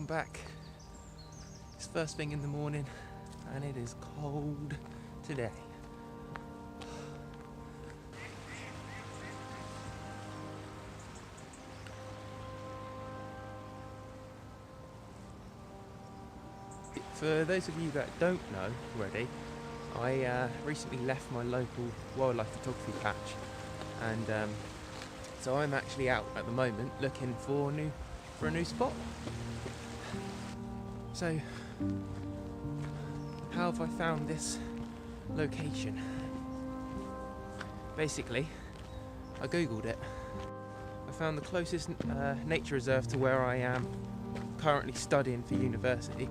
welcome back. It's first thing in the morning and it is cold today. For those of you that don't know already, I recently left my local wildlife photography patch, and so I'm actually out at the moment looking for a new spot. So, how have I found this location? Basically, I googled it. I found the closest nature reserve to where I am currently studying for university,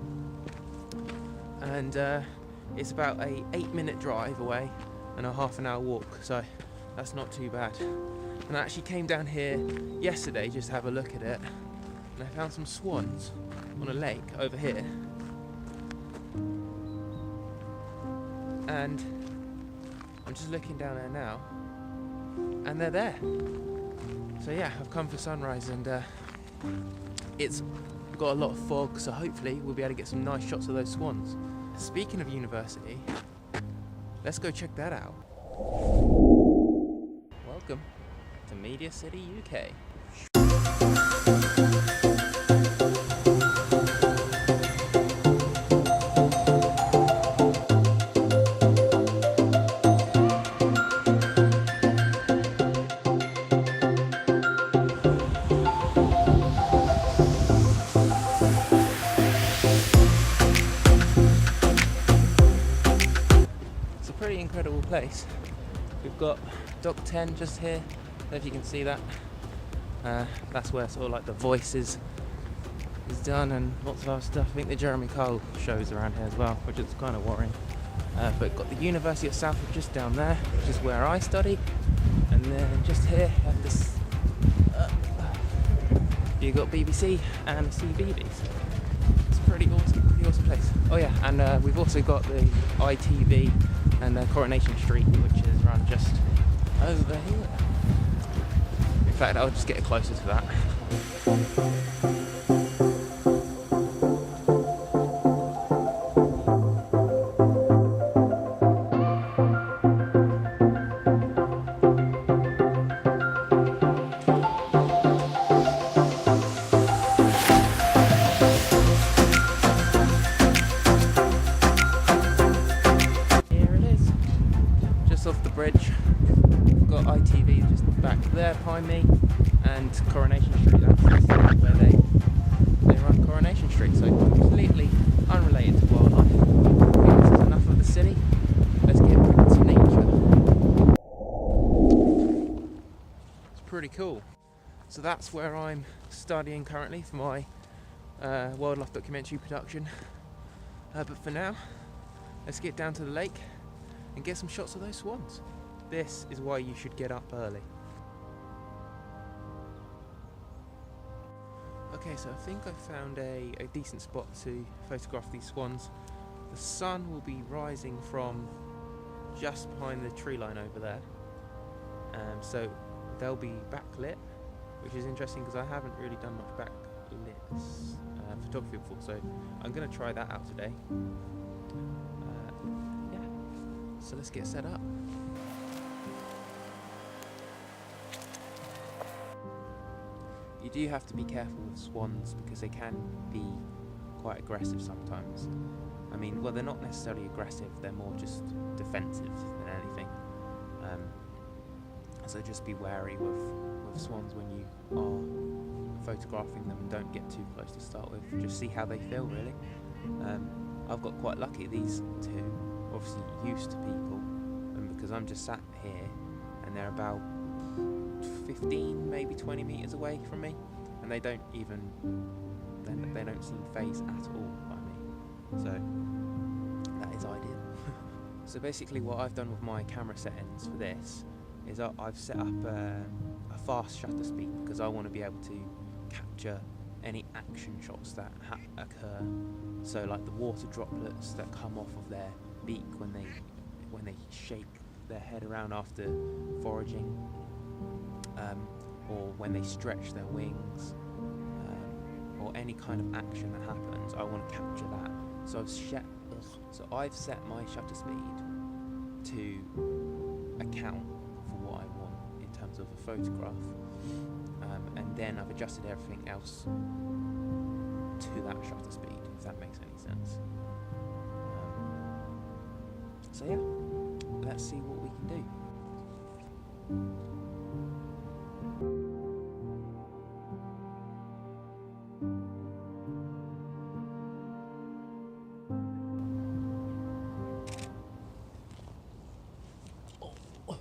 and it's about a 8-minute drive away and a half an hour walk, so that's not too bad. And I actually came down here yesterday just to have a look at it, and I found some swans on a lake over here, and I'm just looking down there now and they're there. So yeah, I've come for sunrise, and it's got a lot of fog, so hopefully we'll be able to get some nice shots of those swans. Speaking of university, let's go check that out. Welcome to Media City, UK. Pretty incredible place. We've got Dock 10 just here. I don't know if you can see that. That's where sort of like the Voices is done, and lots of other stuff. I think the Jeremy Kyle shows around here as well, which is kind of worrying. But got the University of Salford just down there, which is where I study, and then just here have this. You got BBC and CBeebies. It's a pretty awesome place. Oh yeah, and we've also got the ITV and Coronation Street, which is run just over here. In fact, I'll just get closer to that. Off the bridge, we've got ITV just back there behind me, and Coronation Street, that's where they run Coronation Street, so completely unrelated to wildlife. Okay, this is enough of the city, let's get back to nature. It's pretty cool. So that's where I'm studying currently for my wildlife documentary production, but for now, let's get down to the lake and get some shots of those swans. This is why you should get up early. Okay, so I think I found a decent spot to photograph these swans. The sun will be rising from just behind the tree line over there, so they'll be backlit, which is interesting because I haven't really done much backlit photography before, so I'm going to try that out today. So let's get set up. You do have to be careful with swans because they can be quite aggressive sometimes. I mean, well, they're not necessarily aggressive, they're more just defensive than anything. So just be wary with swans when you are photographing them, and don't get too close to start with. Just see how they feel, really. I've got quite lucky, these two obviously used to people, and because I'm just sat here and they're about 15, maybe 20 meters away from me, and they don't seem phased at all by me, so that is ideal. So basically what I've done with my camera settings for this is I've set up a fast shutter speed, because I want to be able to capture any action shots that occur, so like the water droplets that come off of their beak when they shake their head around after foraging, or when they stretch their wings, or any kind of action that happens, I want to capture that. So I've set my shutter speed to account for what I want in terms of a photograph, and then I've adjusted everything else to that shutter speed, if that makes any sense. So yeah, let's see what we can do. Oh,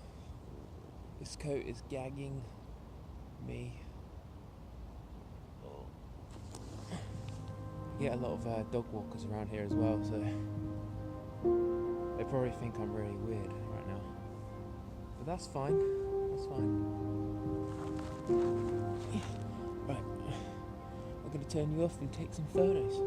this coat is gagging me. Oh. I get a lot of dog walkers around here as well, so they probably think I'm really weird right now. But that's fine. That's fine. Right. I'm going to turn you off and take some photos.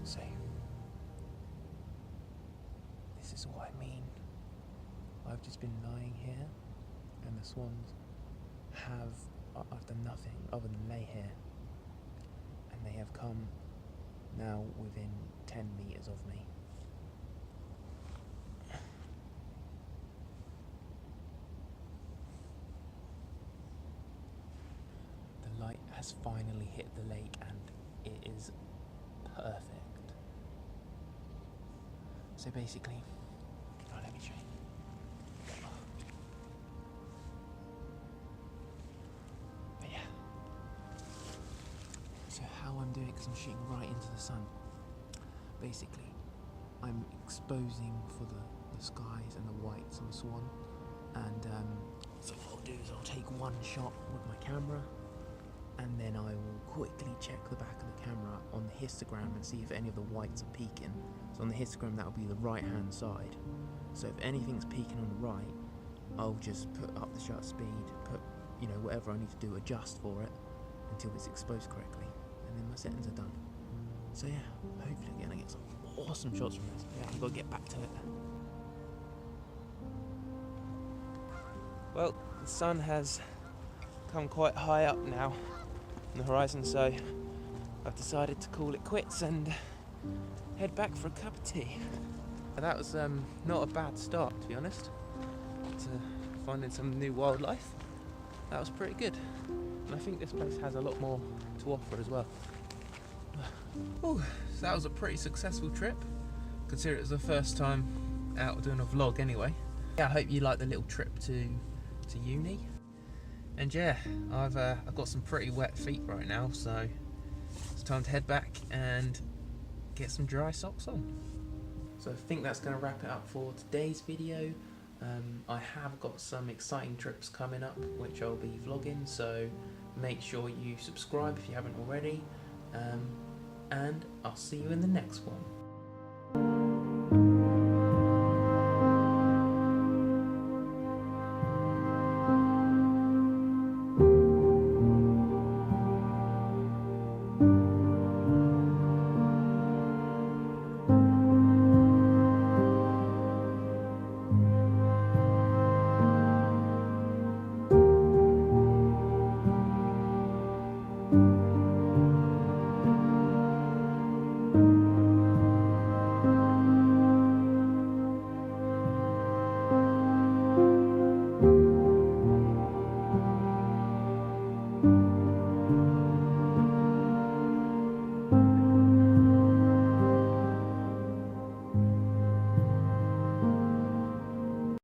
So, this is what I mean. I've just been lying here, and the swans I've done nothing other than lay here, and they have come now within 10 meters of me. The light has finally hit the lake, and it is perfect. So basically, let me show you. But yeah. So how I'm doing it, because I'm shooting right into the sun. Basically, I'm exposing for the skies and the whites on the swan. And so what I'll do is I'll take one shot with my camera, and then I will quickly check the back of the camera on the histogram and see if any of the whites are peaking. So on the histogram, that will be the right hand side. So if anything's peaking on the right, I'll just put up the shutter speed, put whatever I need to do, adjust for it until it's exposed correctly, and then my settings are done. So yeah, hopefully again I get some awesome shots from this. Yeah, I've got to get back to it. Well, the sun has come quite high up now on the horizon, so I've decided to call it quits and head back for a cup of tea. That was not a bad start, to be honest, to finding some new wildlife. That was pretty good, and I think this place has a lot more to offer as well. Ooh, so that was a pretty successful trip, considering it was the first time out doing a vlog anyway. Yeah, I hope you liked the little trip to uni. And yeah, I've got some pretty wet feet right now, so it's time to head back and get some dry socks on. So I think that's going to wrap it up for today's video. I have got some exciting trips coming up which I'll be vlogging, so make sure you subscribe if you haven't already, and I'll see you in the next one.